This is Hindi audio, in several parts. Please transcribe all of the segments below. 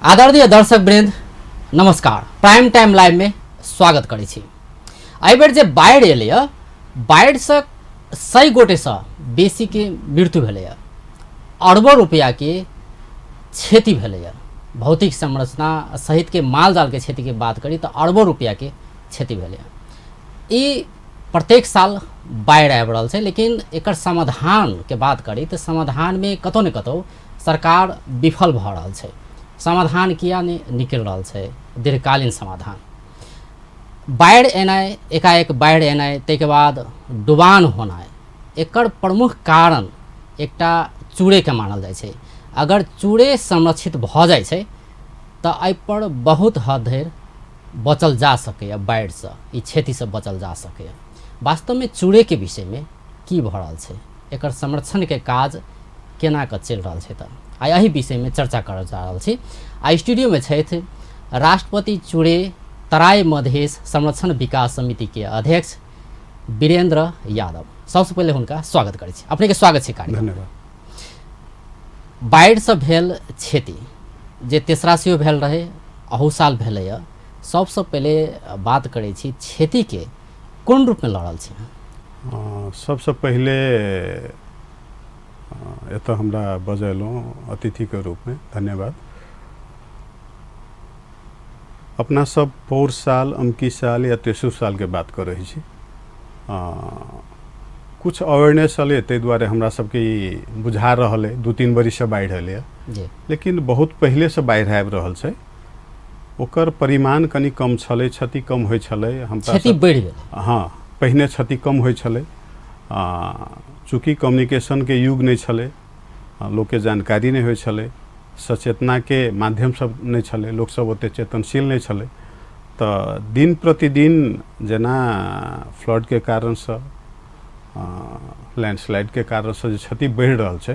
आदरणीय दर्शक वृंद नमस्कार। प्राइम टाइम लाइव में स्वागत करै छी। एहि बेर जे बाढ़ि एलै बाढ़ि से 100 गोटे से बेसी के मृत्यु भेलै। अरबों रुपया के क्षति भेलै। भौतिक संरचना सहित के माल जाल के क्षति के बात करी तो अरबों रुपया के क्षति भेलै। ई प्रत्येक साल बाढ़ि आबि रहल छै, लेकिन एकर समाधान के बात करी तो समाधान में कतौ न कतौ सरकार विफल भऽ रहल छै। समाधान किया नहीं निकल रहा है? दीर्घकालीन समाधान बाढ़ि एनाइ, एकाएक बाढ़ि एनाइ, ताहिके बाद डुबान होनाइ, एकर प्रमुख कारण एकटा चूड़े के मानल जाइ छै। अगर चूड़े संरक्षित भऽ जाइ छै तऽ एहि पर बहुत हद धरि बचल जा सकैए। बाढ़ि से ई क्षति से बचल जा सकैए। वास्तव में चूड़े के विषय में की भऽ रहल छै, एकर संरक्षण के काज केना कऽ चलि रहल छै, तऽ आइ एहि विषय में चर्चा करल जा रहल छी। आइ स्टूडियो में छथि राष्ट्रपति चूड़े तराई मधेश संरक्षण विकास समिति के अध्यक्ष वीरेंद्र यादव। सबसे पहले हुनका स्वागत करै छी। अपने के स्वागत छै कार्यक्रम। धन्यवाद। बाढ़ि से भेल क्षति जे तेसरा सेहो भेल रहे, अहू साल भेलैया। सबसे पहले बात करै छी क्षति के कोन रूप में लड़ल छी? सबसे पहले एतऽ हमरा बजैलहुँ अतिथि के रूप में धन्यवाद। अपना सब पौर साल, अमकी साल या तेसर साल के बात कर रही छी। कुछ अवेयरनेस अले, ताहि दुआरे हमरा सबके बुझा रहल है 2-3 बरिस से बाढ़ि अलै, लेकिन बहुत पहले से बाढ़ि आबि रहल छै। ओकर परिमाण कनी कम छलै, क्षति कम होइ छलै। हम क्षति बढ़ि गेल। हाँ, पहिने क्षति कम होइ छलै। चूँकि कम्युनिकेशन के युग नहीं छलै, लोक के जानकारी नहीं होइ छलै, सचेतना के माध्यम सब नहीं छलै, लोक सब ओते चेतनशील नहीं छलै। तऽ दिन प्रतिदिन जेना फ्लड के कारण से, लैंडस्लाइड के कारण से जे क्षति बढ़ि रहल छै,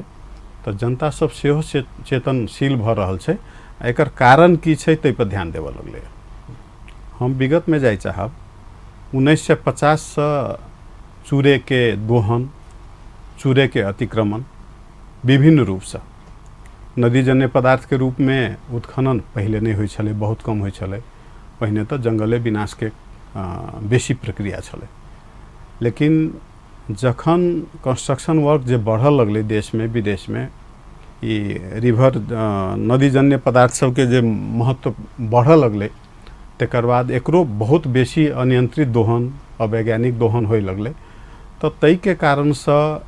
तऽ जनता सब सेहो चेतनशील भऽ रहल छै। एकर कारण की छै ताहि पर ध्यान देबऽ लगलै। हम विगत में जाय चाहब 1950 से चूड़े के दोहन, चूड़े के अतिक्रमण विभिन्न रूप से नदीजन्य पदार्थ के रूप में उत्खनन पहले नहीं होइ छलै, बहुत कम होइ छलै। पहिने तो जंगले विनाश के बेसी प्रक्रिया छलै। लेकिन जखन कंस्ट्रक्शन वर्क जे बढ़ल लगलै देश में विदेश में, ई रिवर नदीजन्य पदार्थ सबके जे महत्व बढ़ऽ लगलै, तकर बाद एकरो बहुत बेसी अनियंत्रित दोहन, अवैज्ञानिक दोहन होय लगलै। तो तई के कारण से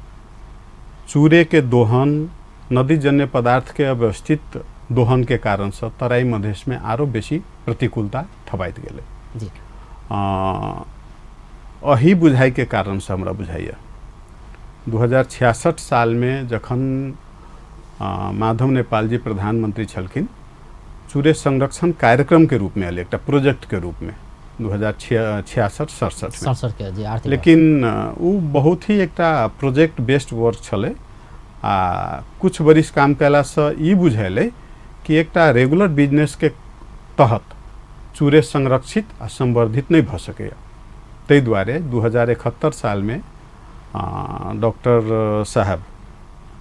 चूड़े के दोहन, नदीजन्य पदार्थ के अव्यवस्थित दोहन के कारण से तराई मधेश में आरो बेसी प्रतिकूलता ठबाइत गेलै। अही बुझाई के कारण से हमरा बुझाइया 2066 साल में जखन माधव नेपाल जी प्रधानमंत्री छलखिन, चूड़े संरक्षण कार्यक्रम के रूप में आयल, एकटा प्रोजेक्ट के रूप में 2066-67 में। लेकिन वो बहुत ही एकटा प्रोजेक्ट बेस्ड वर्क छलै। कुछ बरिस काम कैला से ई बुझेलै कि एकटा रेगुलर बिजनेस के तहत चूड़े संरक्षित आ संवर्धित नहीं भऽ सकैया। ताहि दुआरे 2071 साल में डॉक्टर साहब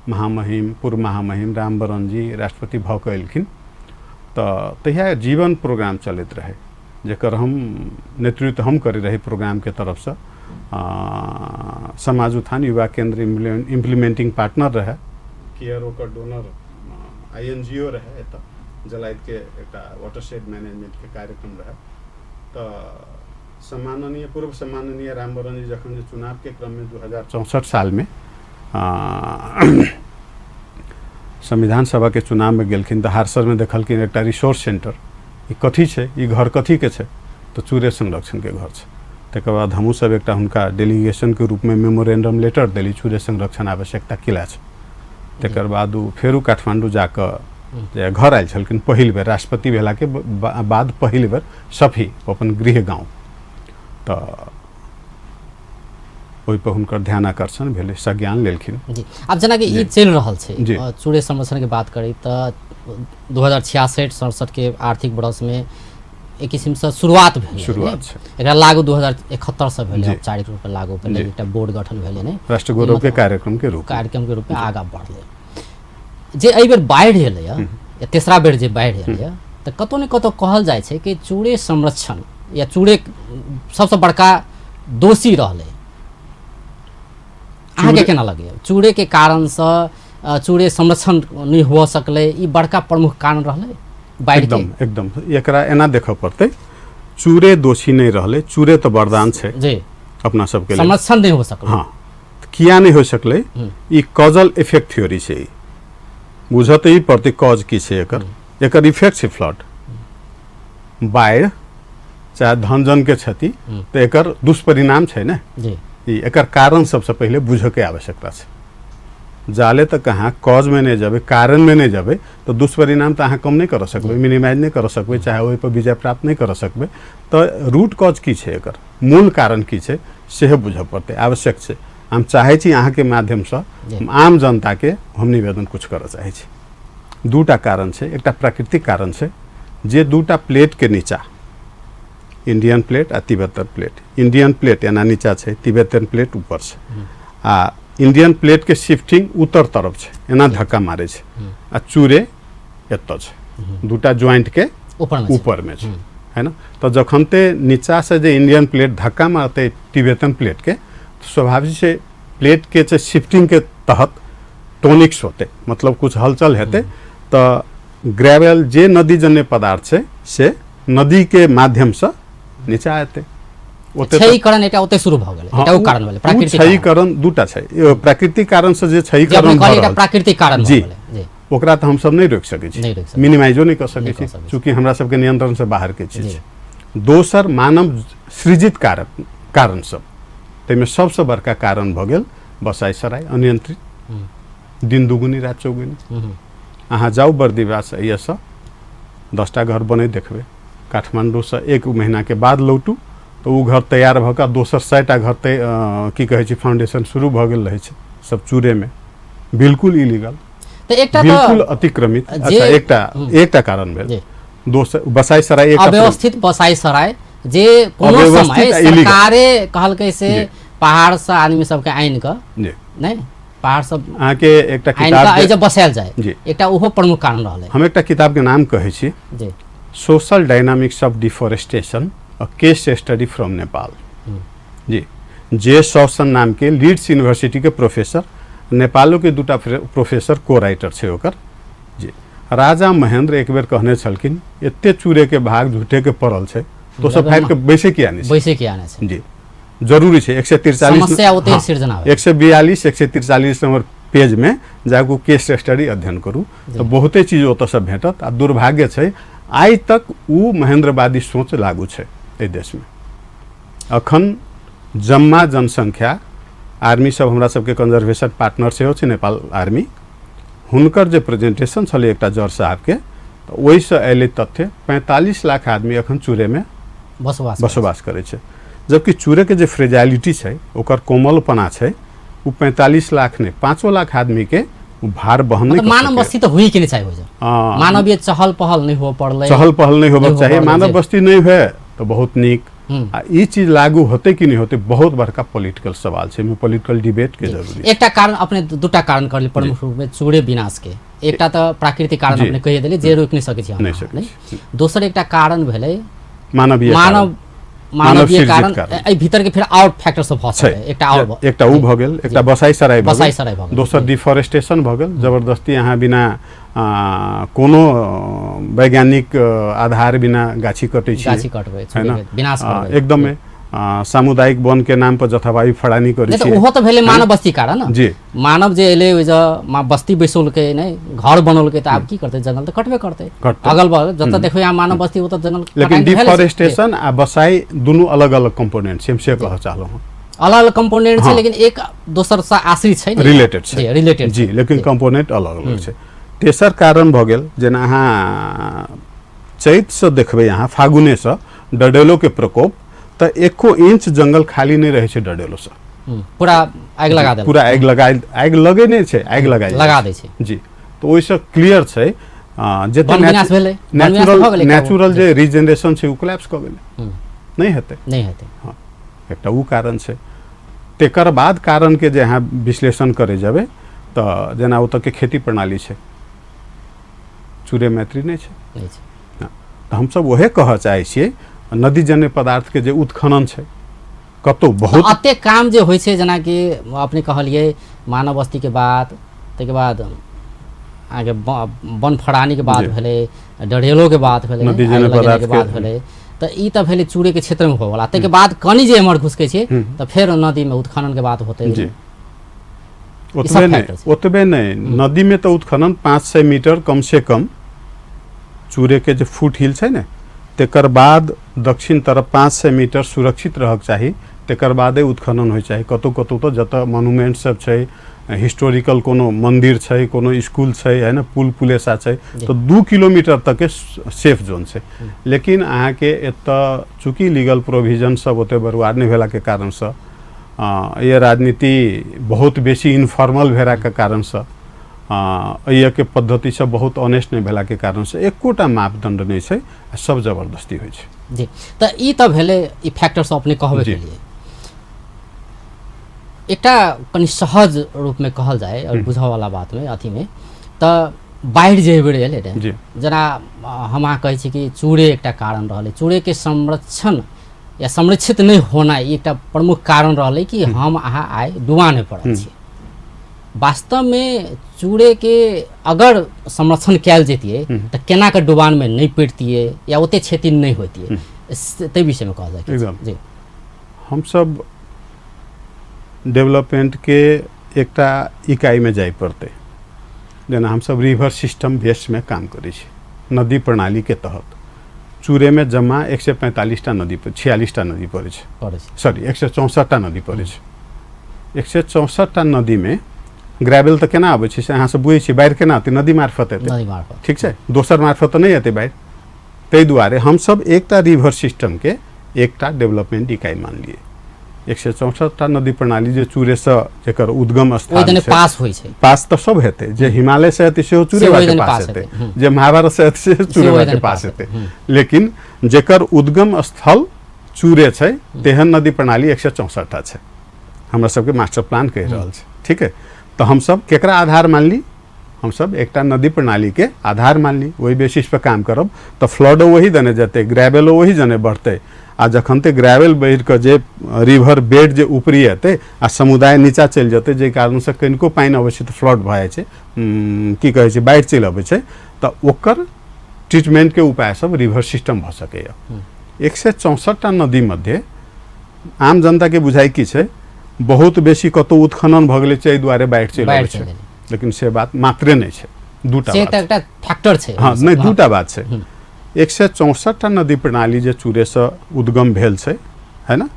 महामहिम, पूर्व महामहिम रामवरण जी राष्ट्रपति भऽ कऽ एलखिन। तऽ तहिया जीवन प्रोग्राम चलैत रहे, जेकर हम नेतृत्व हम करे रही प्रोग्राम के तरफ से। समाज उत्थान युवा केंद्र इम्प्लीमेंटिंग पार्टनर रहे, केयर ओकर डोनर INGO रहे। एतऽ जलाइत के एकटा वाटरशेड मैनेजमेंट के कार्यक्रम रहे। तऽ सम्माननीय पूर्व सम्माननीय रामवरण जी जखन चुनाव के क्रम में 2064 साल में संविधान सभा के चुनाव में गेलखिन, तऽ हारसर में देखलखिन एकटा रिसोर्स सेंटर। ई कथी छै, ई घर कथी के छै, तो चूड़े संरक्षण के घर छै। तकर बाद हमहूँ सब एकटा हुनका डेलीगेशन के रूप में मेमोरेंडम लेटर देली, चूड़े संरक्षण आवश्यकता किला छै। तकर बाद वो फेरू काठमांडू जाकर घर आयल छलखिन पहिल बेर, राष्ट्रपति भेला के बाद पहिल बेर सफी अपन गृह गाँव। तऽ ओहि पर हुनकर ध्यान आकर्षण भेलै, संज्ञान लेलखिन। जी, अब जेना कि ई चलि रहल छै चूड़े संरक्षण के बात करी तऽ 2066-67 के आर्थिक वर्ष में एक किस्म से शुरुआत भेलै। लागू 2071 से भेलै, औपचारिक रूप में लागू भेलै, एकटा बोर्ड गठन भेलै ने, राष्ट्र गौरव के कार्यक्रम के रूप में आगाँ बढ़लै। जे एहि बेर बाढ़ि एलै, या तेसरा बेर जे बाढ़ि एलैए तऽ कतौ ने कतौ कहल जाइ छै कि चूड़े संरक्षण या चूड़े सबसँ बड़का दोषी रहलै। अहाँके केना लगैए चूड़े के कारणसँ चूड़े संरक्षण नहि हो सकलै, ई बड़का प्रमुख कारण रहलै बाढ़ि के? एकदम एकरा एना देखऽ पड़तै, चूड़े दोषी नहीं रहले, चूड़े तो वरदान छे जी अपना सबके लिए। संरक्षण नहीं हो सकलै। हाँ, किया नहीं हो सकले? ई कॉजल इफेक्ट थ्योरी छे। बुझत ही पड़ते कॉज की छे एकर, एकर इफेक्ट छे फ्लड, बाढ़ चाहे धन जन के क्षति, तो एकर दुष्परिणाम छे ना जी। ई एकर कारण सबसे पहले बुझे के आवश्यकता छे। जाले तक कहाँ कॉज में नहीं जाबे, कारण में नहीं जाबे, तो दुष्परिणाम तो अहाँ कम नहीं कर सकबे, मिनिमाइज नहीं कर सकबे, चाहे ओहि पर विजय प्राप्त नहीं कर सकबे। तो रूट कॉज की छे एकर, मूल कारण की छे से बुझे पड़ते, आवश्यक छे। हम चाहे छी अहाँ के माध्यम से आम जनता के हम निवेदन कुछ कर चाहे छी। दूटा कारण छे, एकटा प्राकृतिक कारण छे, जे दूटा प्लेट के नीचा, इंडियन प्लेट आ तिब्बतन प्लेट, इंडियन प्लेट एना नीचा छे, तिब्बतन प्लेट ऊपर छे। आ इंडियन प्लेट के शिफ्टिंग उत्तर तरफ छे, एना धक्का मारे छे, आ चूड़े एत छे, दूटा ज्वाइंट के ऊपर में छे, है ना। तो जखन ते नीचा से जे इंडियन प्लेट धक्का मारते तिब्बतन प्लेट के, तो स्वाभाविक से प्लेट के चे शिफ्टिंग के तहत टोनिक्स होते, मतलब कुछ हलचल हेते, तो ग्रेवल जे नदी जन्य पदार्थ छे से नदी के माध्यम से नीचा आते। क्षयीकरण एटा ओते शुरू भ गेलै, एटा ओ कारण भेलै प्राकृतिक क्षयीकरण। दूटा छै, प्राकृतिक कारण से जे क्षयीकरण भ रहल, प्राकृतिक कारण जी, भ गेलै जी, ओकरा तो हम सब नहीं रोक सकै छी, मिनिमाइजो नहीं कर सकै छी, चूंकि हमरा सबके नियंत्रण से बाहर के चीज छै। दोसर मानव सृजित कारण सब, तैमे सबसे बड़का कारण भ गेल बसाई सराय अनियंत्रित, दिन दुगुनी रात चौगुनी। अहाँ जाऊ बर्दिवास से ये सब 10टा घर बने देखबे, काठमांडू से 1 महीना के बाद लौटू तो वो घर तैयार भ के दोसर 100टा घर की कहे छी फाउंडेशन शुरू भ गेल रहे छै, सब चूड़े में, बिल्कुल इलीगल, तो एकटा बिल्कुल अतिक्रमित। अच्छा, एकटा कारण भेल, दोसर बसाई सराय, एक अव्यवस्थित बसाई सराय जे कोनो समय सरकारे कहलकै से पहाड़ से आदमी सबके आइन क नहीं पहाड़ सब आके एकटा किताब के जब बसायल जाए, एकटा ओहो प्रमुख कारण रहलै। हम एकटा किताब के नाम कहै छी जी, social dynamics of deforestation, a case study from Nepal. जी, जे सौसन नाम के लीड्स यूनिवर्सिटी के प्रोफेसर, नेपालों के दूटा प्रोफेसर को राइटर छे ओकर। जी, राजा महेंद्र एक बेर कहने छलखिन, एते चूड़े के भाग झूठे के पड़ल छे, तो सब फाइल के बैसे किया नहीं, बैसे किया नहीं। जी, जरूरी है 143 समस्या होते सृजना 142 143 नंबर पेज में जाकू केस स्टडी अध्ययन करू, तो बहुते चीज ओत से भेटत। आ दुर्भाग्य है आई तक उ महेंद्रवादी सोच लागू है ए देश में। अखन जम्मा जनसंख्या, आर्मी सब हमरा सबके कंजर्वेशन पार्टनर से हो नेपाल आर्मी, हुनकर जे प्रेजेंटेशन छले एकटा जज साहब के, तो वही से अले तथ्य 45 लाख आदमी अखन चूड़े में बसवास करे छे, जबकि चूड़े के जो फ्रेजाइलिटी है, ओकर कोमलपना है, वो 45 लाख ने 5 लाख आदमी के भार बहन नहीं कर सके। मानव बस्ती तो हुई कि नहीं चाहिए हो जाए, मानवीय चहल पहल नहीं हो पड़ले, चहल पहल नहीं होबक चाहिए, मानव बस्ती नहीं है तो बहुत नीक। ई चीज लागू होते कि नहीं होते बहुत बड़का पॉलिटिकल सवाल है, में पॉलिटिकल डिबेट के जरूरी। एकटा कारण अपने दूटा कारण कर ली प्रमुख रूप में चूड़े विनाश के, एकटा तो प्राकृतिक कारण अपने कहिए देली जे रोक नहीं सके छी हम, नहीं। दोसर एकटा कारण भेलै मानवीय कारण, ए भीतर के फिर आउट फैक्टर सब फंस है, एकटा उ भ गेल, एकटा बसाई सराय भ गेल, दोसर डिफोरेस्टेशन भ गेल, जबरदस्ती यहाँ बिना कोनो वैज्ञानिक आधार बिना गाछी कटै छी, गाछी कटबै है ना, विनाश करबै एकदमै सामुदायिक वन के नाम पर जथाभावी फड़ानी करै छी। ओहो तो भेलै मानव बस्ती कारण जी, मानव जे एले ओइ ज बस्ती बैसोल के नहीं घर बनोल के, तो आब की करते, जंगल तो कटबे करते, अगल बगल जत देखबै यहाँ मानव बस्ती ओत जंगल। लेकिन डिफोरेस्टेशन आ बसाई दोनों अलग अलग कंपोनेंट छै, हम से कह चाहलौ हूं, अलग अलग कंपोनेंट छै, लेकिन एक दोसर से आश्रित छै, रिलेटेड छै, रिलेटेड जी, लेकिन कंपोनेंट अलग अलग छै। तेसर कारण भ गेल, जेना अहाँ चैत से देखबै, यहाँ फागुने से डडेलो के प्रकोप, तो 1 इंच जंगल खाली नहीं रहे डडेलो से, पूरा आग लगा दे, पूरा आग लगे नहीं छे, आग लगा दे छे। जी, तो ओइसे क्लियर छे जे नेचुरल जे रीजनरेशन छे उ कोलैप्स क गेलै, नहीं हेते। हां, एकटा उ कारण छे। तेकर बाद कारण के जे अहाँ विश्लेषण करे जाबे, तो जेना ओत के खेती प्रणाली छे, चूरे मैत्री नहीं छै। नहीं छै। हाँ, तो हम सब वहे कह चाहे छियै नदी जन्य पदार्थ के जे उत्खनन छै कतौ बहुत अते काम जे होइ छै, जेना कि अपने कहलिए मानव बस्ती के बात, ताहिके बाद आगे वन फड़ानी के बात भेलै, डढ़ेलो के बात भेलै, नदी जन्य पदार्थ के बात भेलै, तो ई तो भेलै चूड़े के क्षेत्र में होवला। ताहिके बाद कनी जे एमहर घुसके छै तो फिर नदी में उत्खनन के बात होते। जी ओतबे नहीं नदी में तो उत्खनन 500 मीटर कम से कम चूरे के जो फुट हिल छै ने, तेकर बाद दक्षिण तरफ 500 मीटर सुरक्षित रहक चाही, तेकर बादे उत्खनन होइ चाही। कतौ कतौ तो जतऽ मॉन्यूमेंट सब छै, हिस्टोरिकल कोनो मंदिर छै, कोनो स्कूल छै, है ना, पुल पुलेसा छै, तो 2 किलोमीटर तक के सेफ जोन छै। लेकिन अहाँ के एतऽ चूँकि लीगल प्रोविजन सब ओते बरुआर नहीं भेला के कारण से ये राजनीति बहुत बेसी इनफॉर्मल भेला के कारण से ये के पद्धति से बहुत ऑनेस्ट नहीं भेला के कारण से एकोटा मापदंड नहीं छै, सब जबरदस्ती होइ छै। जी तो ई तो भेले ई फैक्टर सब अपने कहबे के लिए एकटा कनि सहज रूप में कहल जाए और बुझा वाला बात में अथी में तो बाढ़ जे बेर एले रे, जना हम अहाँ कहै छी कि चूड़े एकटा कारण रहले, चूड़े के संरक्षण या संरक्षित नहीं होना एक प्रमुख कारण रहले कि हम अहाँ आए डुबान में पड़ल छी। वास्तव में चूड़े के अगर संरक्षण कैल जैतिए तो केना के डुबान में नहीं पड़तिए या ओते क्षति नहीं होती, ते विषय में कहल जाए। जी हम सब डेवलपमेंट के एकटा इकाई में जाए पड़ते, जेना हम सब रिवर सिस्टम बेस में काम करे छी, नदी प्रणाली के तहत चूरे में जमा 145टा नदी पर 46टा नदी पड़े छै, सॉरी 164टा नदी पड़े छै। 164टा नदी में ग्रेवल तो केना आबै छै से अहाँ सब बुझै छी, बाढ़ि केना आते नदी मार्फत एतै, ठीक छै, दोसर मार्फत तो नहीं एतै बाढ़ि। ताहि दुआरे हम सब एकटा रिवर सिस्टम के एकटा डेवलपमेंट इकाई मान लिए। 164टा नदी प्रणाली जे चूरे से जेकर उद्गम स्थान छै, पास होइ छै, पास तो सब हेतै, जे हिमालय से हेतै सेहो चूरेवा के पास हेतै, जे महाभारत से हेतै से चूरेवा के पास हेतै। लेकिन जेकर उद्गम स्थल चूरे छै तेहन नदी प्रणाली 164टा छै, हमरा सबके मास्टर प्लान कहि रहल छै, ठीक है। तो हम सब केकरा आधार मान ली, हम सब एकटा नदी प्रणाली के आधार मान ली, वही बेसिस पे काम करब तो फ्लडो वही दने जेतै, ग्रेवलो वही जने बढ़तै, आ जखन ते ग्रेवल बढ़ के जे रिवर बेड जे ऊपरी हेतै आ समुदाय नीचा चलि जेतै, जे कारण से कनिको पानि अबै छै तो फ्लड भऽ जाइ छै, की कहै छै, बाढ़ि चलि अबै छै, तो ओकर ट्रीटमेंट के उपाय सब रिवर सिस्टम भऽ सकैया। 164टा नदी मध्य आम जनता के बुझाइ की छै, बहुत बेसी कतौ उत्खनन भऽ गेलै एहि दुआरे बाढ़ि चलि अबै छै, लेकिन से बात मात्रे नहीं छै, दूटा बात फैक्टर छै। हाँ नहीं दूटा बात छै। 164टा नदी प्रणाली जे चूरे से उद्गम भेल छै, है ना,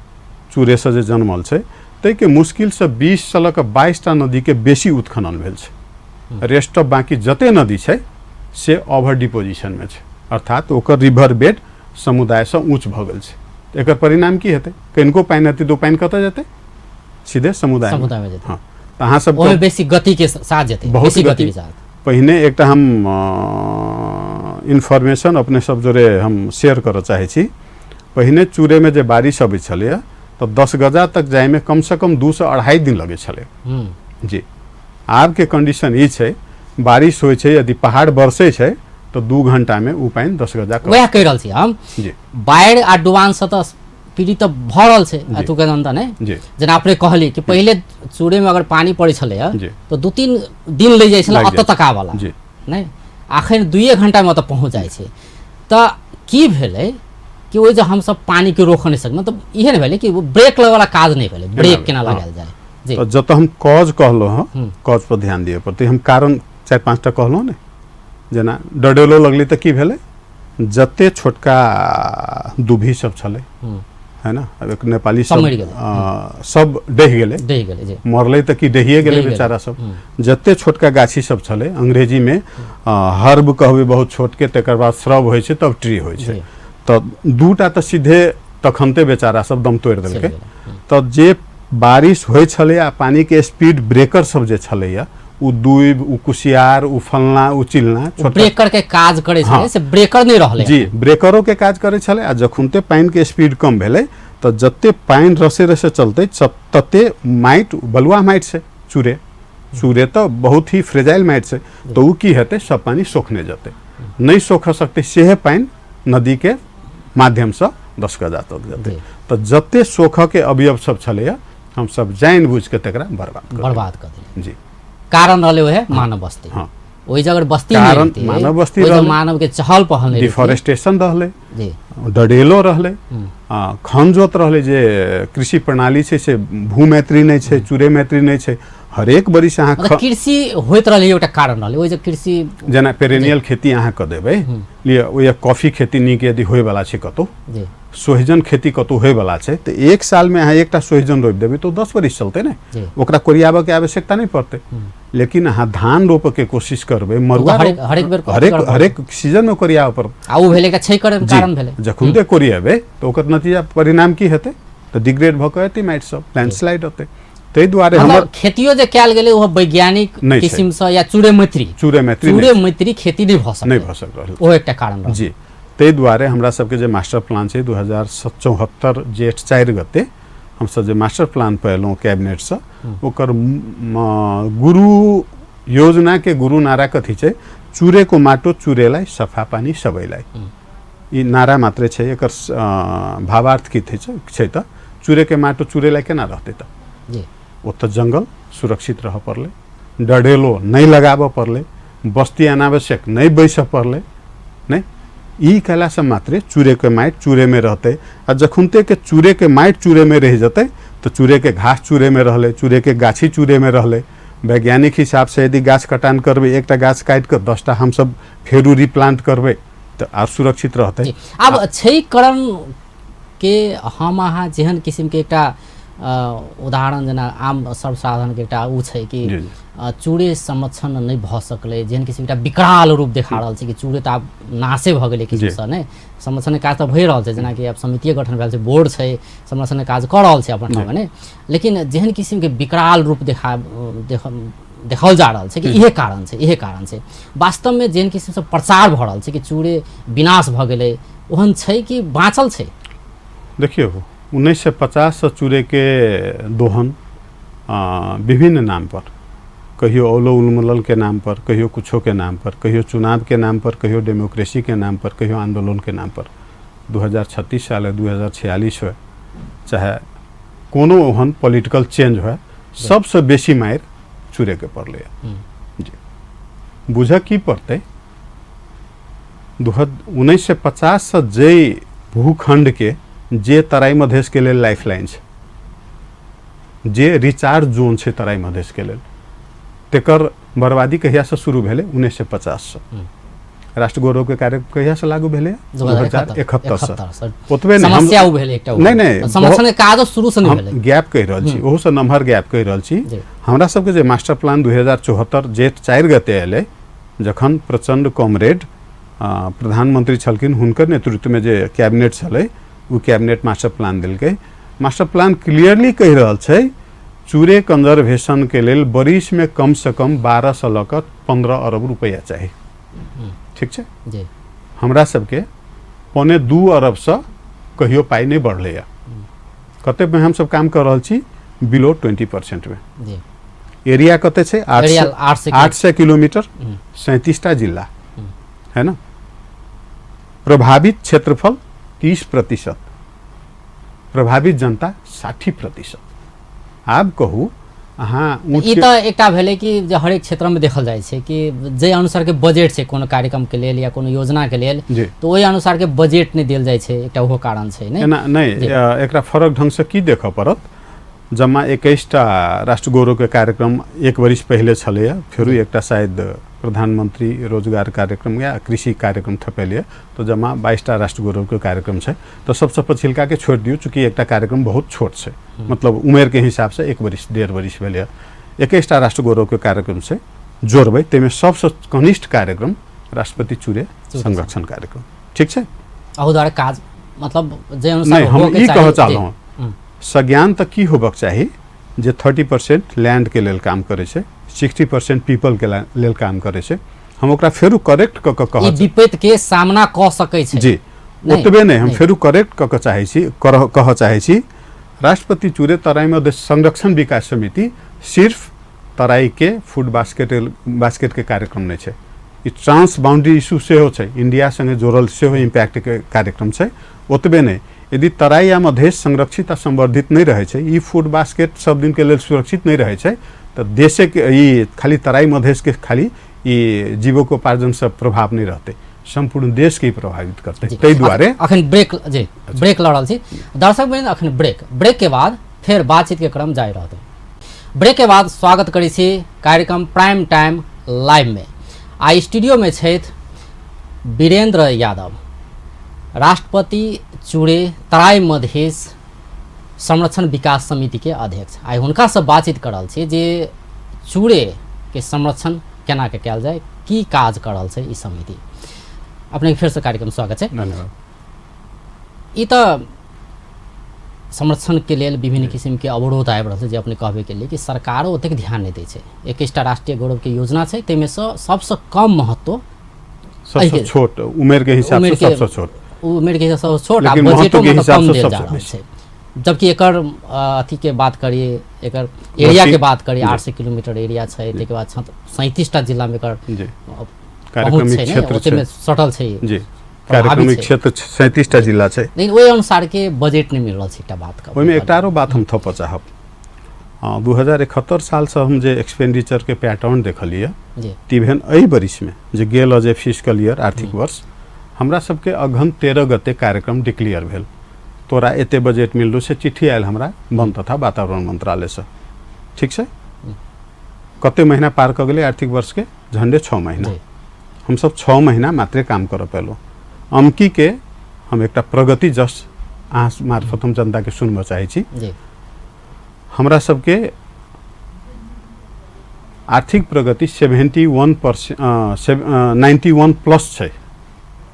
चूरे से जे जन्मल छै, तै के मुश्किल से 20 से लऽ कऽ 22टा नदी के बेसी उत्खनन भेल छै। रेस्ट ऑफ बाकी जते नदी छै से ओवर डिपोजिशन में छै, अर्थात ओकर रिवर बेड समुदाय से ऊंच भऽ गेल छै। एकर परिणाम की हेतै, कनिको पानि हेतै तो पानि कतऽ जेतै, सीधे समुदाय में जेतै। हाँ अहाँ सब ओहि बेसी गति के साथ जेतै, बेसी गति के साथ। पहिने एकटा हम इन्फॉर्मेशन अपने सब जोरे हम शेयर करऽ चाहे छी। पहिने चूरे में जे बारिश अबै छलै तो 10 गजा तक जाए में कम से कम 2 से 2.5 दिन लगे छलै। जी आब के कंडीशन ई छै, बारिश होइ छै, यदि पहाड़ बरसे छै तो 2 घंटा में उ पानि 10 गजा वएह कहि रहल छी हम। जी बाढ़ि आ डुबान से तो पीड़ित तो भऽ रहल छै एतुका जनता ने, जेना अपने कहली कि पहले चूड़े में अगर पानी पड़े छलै तो 2-3 दिन ले जाइ छलै अत तक आवाला नहीं, अखन 2 घंटा में ओतऽ पहुँच जाइ छै। तो की भेलै कि ओहि जे हम सब पानी के रोक नहीं सकना, तो इहे ने भेलै कि ब्रेक लगे वाला काज नहीं भेलै, ब्रेक केना लगायल जाए। जी तो जत हम कॉज कहलो हँ, कॉज पर ध्यान दिए पड़तै। हम कारण 4-5टा कहलो ने, जेना डडेलो लगली तो की भेलै, जते छोटका दुभी सब छलै, है ना, अब नेपाली सब डहि गेलै, मरलै तो कि डहिए गेलै बेचारा सब। जते छोटका गाछी सब छलै, अंग्रेजी में हर्ब कहबै बहुत छोट के, तकर बाद श्रब होइ छै तब ट्री होइ छै, तो 2टा तो सीधे तखनते बेचारा सब दम तोड़ि देलकै। तो जे बारिश होइ छलै आ पानी के स्पीड ब्रेकर सब जे छलैया, उ दूब, उ कुशियार, उ फलना, उ चिलना, ब्रेकर के काज करे छलै, से ब्रेकर नहीं रहलै। जी ब्रेकरों के काज करे छलै। आ जखुनते पानी के स्पीड कम भेलै तो जते पानी रसे रसे चलते तते माइट, बलुआ माइट से चूरे तो बहुत ही फ्रेजाइल माइट से, तो उ की हेतै, सब पानी सोखने जेतै। नहीं सोख सकते सेहे पाइन नदी के माध्यम से 10 गजा तक जते। तो जते सोख के अवयव सब छलैया हम सब जान बुझ के तकरा बर्बाद कर दिए जी। कारण रहले है मानव बस्ती। हाँ ओइ जगह बस्ती कारण नहीं रहती, मानव बस्ती ओइ जगह रहले, मानव के चहल पहल नहीं रहती। डिफोरेस्टेशन रहले, जी डडेलो रहले, खन जोत रहले, जे कृषि प्रणाली छै से भूमैत्री नहीं छै, चूरे मैत्री नहीं छै। हरेक बरिस अहाँ मतलब कृषि होइत रहले एउटा कारण रहले। ओइ जगह कृषि जेना पेरेनियल खेती अहाँ क देबै, लिए ओइ कॉफी खेती नीक यदि होय वाला छै कतौ, जी सोहिजन खेती कतौ होय वाला छै, तो एक साल में अहाँ एकटा सोहिजन रोपि देबै तो 10 बरिस चलते ने, जी ओकरा कोरियाबे के आवश्यकता नहीं पड़ते। लेकिन अहाँ धान रोपे के कोशिश करबै, मरुआ हरेक बेर हरेक सीजन में कोरियाबे पर आ उ भेले का छै कारण भेले। जखुनते कोरियाबे तो ओकर नतीजा परिणाम की हेतै, तो डिग्रेड भ के एतै माइट सब, लैंडस्लाइड होतै। तै दुआरे हमर खेतियो जे कैल गेलै ओ वैज्ञानिक नहीं किस्म से या चूरे मैत्री खेती नहीं भ सकल, नहीं भ सकल ओ एकटा कारण रहल। जी। तै दुआरे हमरा सबके जे मास्टर प्लान छै 2074 जेठ 4 गते हम सब जे मास्टर प्लान पेलौं कैबिनेट से, ओकर गुरु योजना के गुरु नारा कथी छै, चूरे को माटो चूरेलाई सफा पानी सबैलाई। ई नारा मात्रै छै, एकर भावार्थ की छै त चूरे के माटो चूरेलाई केना रहतै त, जी ओत जंगल सुरक्षित रह पड़ले, डडेलो नहीं लगाब पड़ले, बस्ती अनावश्यक नहीं बैस पड़ले, नहीं ई कला से मात्रे चूरे के माइट चूरे में रहते। आ जखुनते के चूरे के माइट चूरे में रह जते तो चूरे के घास चूरे में रहले, चूरे के गाछी चूरे में रहले। वैज्ञानिक हिसाब से यदि गाछ कटान करबे, एकटा गाछ काट के 10टा हम सब फेरू रिप्लांट करबे तो आर सुरक्षित रहते। अब क्षयीकरण के हम अहाँ जेहन किस्म के एकटा उदाहरण जेना आम सर्वसाधारण के एकटा उ छै कि चूड़े संरक्षण नहीं भ सकले, जेहन किसी एकटा विकराल रूप देखा रहल छै कि चूड़े त आब नाशे भ गेलै किसी से ने, संरक्षण काज त भइ रहल छै, जेना कि अब समितिय गठन भेल छै, बोर्ड छै, संरक्षण काज क रहल छै अपन ठाउँ ने। लेकिन जेहन किसिम के विकराल रूप देखाओल जा रहल छै कि इहे कारण छै। वास्तव में जेहन किसिम से प्रचार भ रहल छै कि चूड़े विनाश भ गेलै, ओहन छै कि बाँचल छै। देखियो 1950 से चूरे के दोहन विभिन्न नाम पर, कहियो औलो उन्मूलन के नाम पर, कहियो कुछो के नाम पर, कहियो चुनाव के नाम पर, कहियो डेमोक्रेसी के नाम पर, कहियो आंदोलन के नाम पर 2036 साल है, 2046 है, चाहे कोनो ओहन पॉलिटिकल चेंज है, सबसे बेसी मार चूरे के पड़ले। जी बुझ की पड़ते 1950 से जे भूखंड के जे तराई मधेश के लेल लाइफलाइन छै, जे रिचार्ज जोन छै तराई मधेश के लेल, तेकर बर्बादी कहिया से शुरू भेले 1950 से। राष्ट्र गौरव के कार्यक्रम कहिया से लागू भेले 2071 से। ओतबे नहीं समस्या उ भेले एकटा, नहीं समर्थन काज शुरू से नहीं भेले, गैप कहि रहल छी, ओहो से नम्हर गैप कहि रहल छी। हमरा सबके जे मास्टर प्लान 2074 जेठ 4 गते एले, जखन प्रचंड कॉमरेड प्रधानमंत्री छलखिन, हुनकर नेतृत्व में जे कैबिनेट छलै, वो कैबिनेट मास्टर प्लान दिलकै। मास्टर प्लान क्लियरली कहि रहल छै चूरे कंजर्वेशन के लेल बरिस में कम से कम 12 से लकर 15 अरब रुपया चाहिए। ठीक छै जी। हमरा सबके 1.25 अरब से कहियो पाई नहीं बढ़ले, कते में हम सब काम कर रहल छी, बिलो 20% में जी। एरिया कते छै 800 किलोमीटर, 37टा जिला है ना। प्रभावित क्षेत्रफल 30%, प्रभावित जनता 60%। आब कहू अहाँ ई त एकटा भेलै कि जे हरेक क्षेत्र में देखल जाइ छै कि जे अनुसार के बजट छै कोनो कार्यक्रम के लेल या कोनो योजना के लेल, तो ओहि अनुसार के बजट नहीं देल जाइ छै, एकटा ओहो कारण छै ने। नहीं एकरा फरक ढंग से की देख पड़त, जमा 21टा राष्ट्र गौरव के कार्यक्रम एक वर्ष पहले छलै, फेरू एकटा शायद प्रधानमंत्री रोजगार कार्यक्रम या कृषि कार्यक्रम थपेलिए, तो जमा 22टा राष्ट्र गौरव के कार्यक्रम है। तो सबसे पछिलका के छोड़ दियो, चूँकि एक कार्यक्रम बहुत छोट है, मतलब उमेर के हिसाब से 1 वर्ष 1.5 वर्ष भेले। 21टा राष्ट्र गौरव के कार्यक्रम से जोड़बै, तेमे सबसे कनिष्ठ कार्यक्रम राष्ट्रपति चूरे संरक्षण कार्यक्रम। ठीक है, अहुदार काज मतलब जे अनुसार नहीं हम ई कह चाहलहुँ, सज्ञान तक की होबक चाही जे 30% लैंड के लेल काम करे छै, 60% पीपल के लेल काम करे छै। हम ओकरा फेरू करेक्ट क के कह विपत्ति के सामना क सकै छै जी। ओतबे नहीं हम फेरू करेक्ट क के चाहे छी, कह चाहे छी राष्ट्रपति चूरे तराई में संरक्षण विकास समिति सिर्फ तराई के फूड बास्केट के कार्यक्रम नहीं है, ई ट्रांस बाउंड्री इशू सेहो छै, इंडिया संगे जोड़ल सेहो इम्पैक्ट के कार्यक्रम छै। ओतबे नहीं, यदि तराई या मधेश संरक्षित आ संवर्धित नहीं रहे छै, ई फूड बास्केट सब दिन के लेल सुरक्षित नहीं रहे छै, तो देशे के ई खाली तराई मधेश के खाली ई जीवकोपार्जन से प्रभाव नहीं रहते, संपूर्ण देश के प्रभावित करते। तै दुआरे अखन ब्रेक लड़ल छी दर्शक बहन, अखन ब्रेक के बाद फिर बातचीत के क्रम जारी रहते। ब्रेक के बाद स्वागत करै छी कार्यक्रम प्राइम टाइम लाइव में। आ स्टूडियो में छथि वीरेंद्र यादव, राष्ट्रपति चूड़े तराई मधेश संरक्षण विकास समिति के अध्यक्ष। आई हुनका से बातचीत कर रहल छी जे चूड़े के संरक्षण केना के कयल जाय, की काज कर रहल छै ई समिति। अपने फिर से कार्यक्रम स्वागत है। धन्यवाद। ई तो संरक्षण के लिए विभिन्न किस्म के अवरोध आबि रहल छै, जे अपने कहबे के लिए कि सरकारो ओतेक ध्यान नहीं दै छै। 21टा राष्ट्रीय गौरव के योजना छै, तैमे से सबसे कम महत्व सबसे छोट उम्र के हिसाब से सबसे छोट, उम्र के हिसाब से छोट, लेकिन बजटो महत्व के में हिसाब कम से देल जा सबसे रहल बेसी। छै। जबकि एकर अथी के बात करिए, एकर एरिया के बात करिए, 800 किलोमीटर एरिया छै, ताहि के बाद 37टा जिला में एकर कार्यक्रमिक क्षेत्र ओते में सटल छै। जी, कार्यक्रमिक क्षेत्र 37टा जिला छै, लेकिन ओहि अनुसार के बजट नहीं मिल रहल छै। एकटा बात ओहिमे एकटा आरो बात हम थपऽ चाहब। 2071 साल से हम जे एक्सपेंडिचर के पैटर्न देखलिए, तिभेन एहि बरिस में जे गेल जे फिस्कल ईयर आर्थिक वर्ष, हमरा सबके अगहन 13 गते कार्यक्रम डिक्लेयर भेल। तोरा एते बजट मिल छै, चिट्ठी आयल हमरा वन तथा वातावरण मंत्रालय से, ठीक छै। कते महीना पार क गेलै आर्थिक वर्ष के, झंडे 6 महीना। हम सब 6 महीना मात्रे काम कर पेलो। अमकी के हम एकटा प्रगति जस्ट अहाँ मार्फत हम जनता के सुनबऽ चाहै छी। हमरा सबके आर्थिक प्रगति 71% 91 प्लस छै।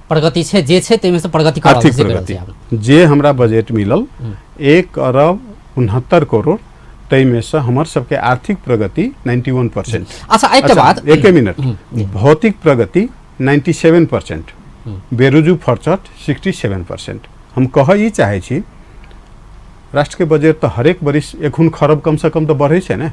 प्रगति छै जे छै, तैमे से प्रगति कर आर्थिक प्रगति जे हमरा बजट मिलल 1 अरब 69 करोड़, तैमे से हमर सबके आर्थिक प्रगति 91%। अच्छा, एक बात, एक मिनट, भौतिक प्रगति 97%, बेरोजू खर्चट 67%। हम कह ई चाहे छी, राष्ट्र के बजट तो हरेक बरिस 1 खरब कम से कम तो बढ़े छै ने।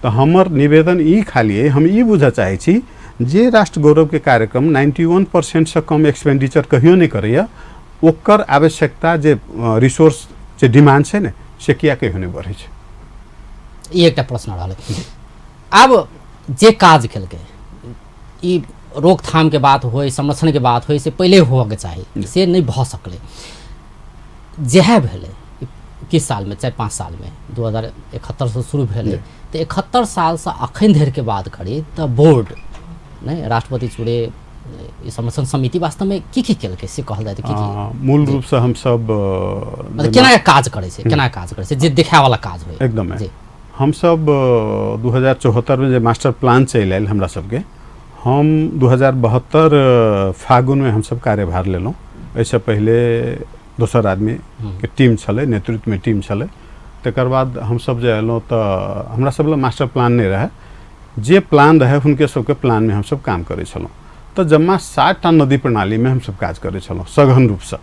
तो हमर निवेदन ई खाली हम ई बुझा चाहे छी, जे राष्ट्र गौरव के कार्यक्रम 91% से कम एक्सपेंडिचर कहियो नहीं करैया, ओकर आवश्यकता जे रिसोर्स जे डिमांड छै ने, से किया कहियो नहीं बढ़े छै। ई एकटा प्रश्न रहलै। अब जे काज केलकै, ई रोकथाम के बात होय, संरक्षण के बात होय, से पहले होबऽ के चाही, से नहीं भऽ सकलै। जएह भेलै 21 साल में, 4-5 साल में, 2071 से शुरू भेलै, तो 71 साल से अखन धरि के बात करी तो बोर्ड नहीं, राष्ट्रपति चूड़े ई संरक्षण समिति वास्तव में की केलकै से कहल जाए तो मूल रूप से हम सब केना काज करै छै, केना काज करै छै, जे देखाय वाला काज होय। एकदम हम सब 2074 में जे मास्टर प्लान चलि आयल हमरा सबके, हम 2072 फागुन में हम सब कार्यभार लेलहुँ। एहिसँ पहले दोसर आदमी के टीम छलै, नेतृत्व में टीम छलै। तकर बाद हम सब जे एलहुँ तो हमरा सब लग मास्टर प्लान नहीं रहे, जे प्लान रहे हुनके सबके प्लान में हम सब काम करै छलहुँ। तो जम्मा 60टा नदी प्रणाली में हम सब काज करै छलहुँ सघन रूप से,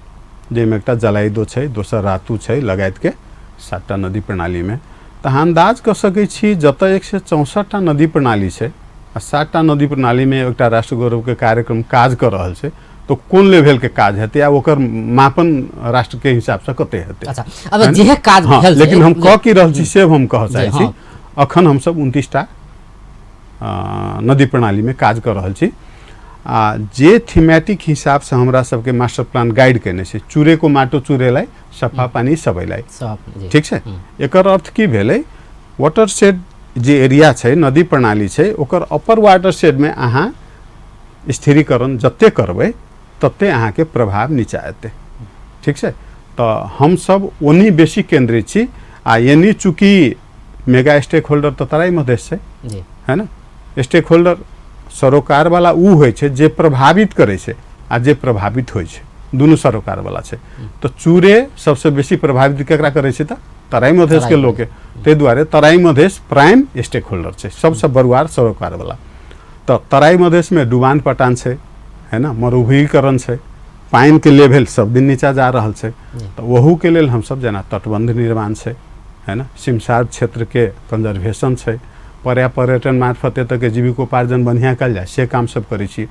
जाहिमे एकटा जलाइदो छै, दोसर रातू छै, लगायत के 7टा नदी प्रणाली में। तो अंदाज कर सकै छी, जतऽ 164टा नदी प्रणाली छै आ 7टा नदी प्रणाली में एकटा राष्ट्र गौरव के कार्यक्रम काज कर रहल छै, तो कोन लेवल के काज हेतै आ ओकर मापन राष्ट्र के हिसाब से कते हेतै। अच्छा, अब जे काज भेल, लेकिन हम कह की रहल छी से हम कह चाहै छी, अखन हम सब 29टा नदी प्रणाली में काज कर रहल छी। आ जे थीमेटिक हिसाब से हमरा सबके मास्टर प्लान गाइड केने छै, चूरे को माटो चूरेलाई, सफा पानी सबैलाई, ठीक छै। एकर अर्थ की भेलै, वाटर शेड जे एरिया छै, नदी प्रणाली छै, ओकर अपर वाटर शेड में अहाँ स्थिरीकरण जते करबै तते अहाँ के प्रभाव नीचा एतै, ठीक छै। तो हम सब ओनी बेसी केंद्रित छी। आ यानी चूँकि मेगा स्टेक होल्डर तो तराई मधेश छै, है ना। स्टेक होल्डर सरोकार वाला उ होइ छै जे प्रभावित करे छै आ जे प्रभावित होइ छै, दुनू सरोकार वाला छै। तो चूरे सबसे बेसी प्रभावित केकरा करे छै, तराई मधेश के लोग के। ताहि दुआरे तराई मधेश प्राइम स्टेक होल्डर छै, सबसे बरुआर सरोकार वाला। तो तराई मधेश में डुबान पटान छै, है ना, मरुभूमीकरण छै, पानि के लेवल सब दिन नीचा जा रहल छै। तो वहू के लेल हम सब जेना तटबंध निर्माण छै, है ना, सिमसार क्षेत्र के कंजर्वेशन छै, पर्यटन मार्फत एतऽ जीविकोपार्जन बढ़िया कल जाए से काम सब करै छी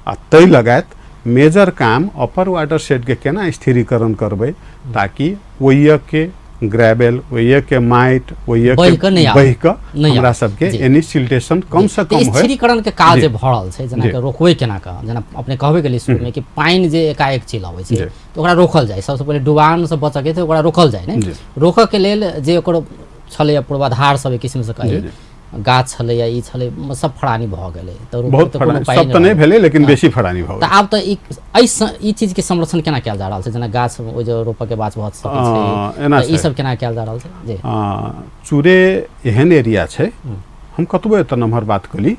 आ तै लगायत मेजर काम अपर वाटर शेड के केना स्थिरीकरण करबै ताकि ओइया के ग्रेवल ओइया के माइट ओइया के बहि क हमरा सबके एनी सिल्टेशन कम से कम होय स्थिरीकरण के काज जे भ रहल छै जेना के रोकबै केना का जेना अपने कहबे गेली शुरू में कि पानी जे एकाएक चलि आबै छै त ओकरा रोकल जाय सबसे पहिले डुबान से बचऽ के छै ओकरा रोकल जाय ने रोकऽ के लेल जे ओकर छलै पूर्वाधार सब एक किस्म से कही गाछ छलै या ई छलै सब फड़ानी भ गेलै त बहुत फड़ानी सब त नै भेलै लेकिन बेसी फड़ानी भ गेलै त आब त ई चीज के संरक्षण केना कैल जा रहल छै जेना गाछ ओ जे रोपऽ के बाद भऽ सकै छै ई सब केना कैल जा रहल छै जी चूरे एहन एरिया छै हम कतबो एत नम्हर बात कली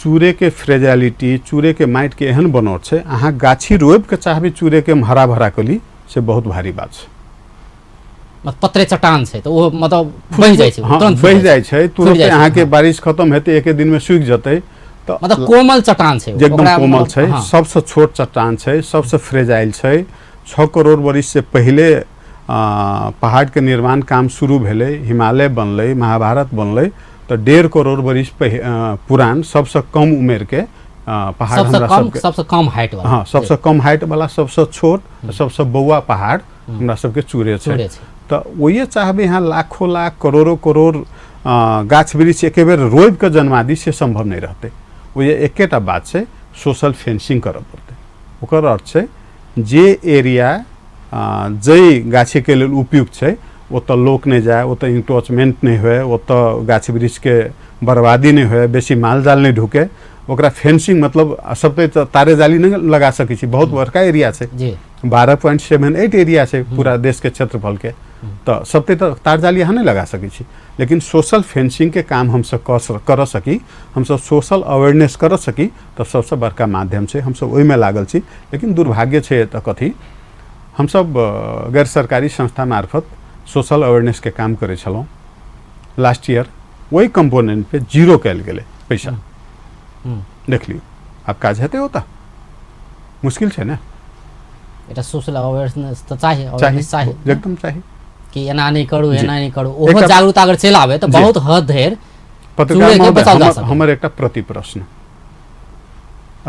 चूरे के फ्रेजालिटी चूरे के माइट के एहन बनौट छै अहाँ गाछी रोपि के चाहबै चूरे के हरा भरा कली से बहुत भारी बात छै पत्रे चट्टान छै त ओ मतलब बहि जाइ छै तुरंत बहि जाइ छै तुरंत अहाँ के बारिश खत्म हेतै एक दिन में सूखि जतै त मतलब कोमल चट्टान छै एकदम कोमल छै सबसे छोट चट्टान छै सबसे फ्रेजाइल छै 6 करोड़ वर्ष से पहले पहाड़ के निर्माण काम शुरू भेलै हिमालय बनलै महाभारत बनलै त 1.5 करोड़ वर्ष पुरान सबसे कम उमेर के पहाड़ सबसे कम हाइट वाला हां सबसे कम हाइट वाला सबसे छोट सबसे बौआ पहाड़ हमरा सबके चूरे छै त ओये चाहबे यहाँ लाखों लाख करोड़ों करोड़ गाछ वृक्ष एके बेर रोपि के जन्मादि से संभव नहीं रहते ओये एकेटा बात छै सोशल फेंसिंग करऽ पड़तै ओकर अर्थ छै जे एरिया जई गाछी के लेल उपयुक्त छै ओतऽ लोक नहीं जाए ओतऽ इंक्रोचमेंट नहीं होए ओतऽ गाछ वृक्ष के बर्बादी नहीं होए बेसी माल जाल नहीं ढुके ओकरा फेंसिंग मतलब सबते तारे जाली नहीं लगा सकै छी बहुत बड़का एरिया छै जी 12.78 एरिया छै पूरा देश के क्षेत्रफल के तो सबते तो तार जाली यहाँ नहीं लगा सकै छी लेकिन सोशल फेंसिंग के काम हम सब कर सकी हम सब सोशल अवेयरनेस कर सकी तो सबसे बड़का माध्यम छै हम सब ओहि में लागल छी लेकिन दुर्भाग्य छै त कथी हम सब गैर सरकारी संस्था मार्फत सोशल अवेयरनेस के काम करे छलौं लास्ट ईयर वही कंपोनेंट पे जीरो कैल गेलै पैसा देख लियो अब काज हेतै होता मुश्किल छै ना एटा सोशल अवेयरनेस त चाहिए अवेयरनेस चाहिए एकदम चाहिए कि एना नहीं करू एना नहीं करू ओहो जागरूकता अगर चल आवे त बहुत हद धरि पत्रकार महोदय हमर एकटा प्रति प्रश्न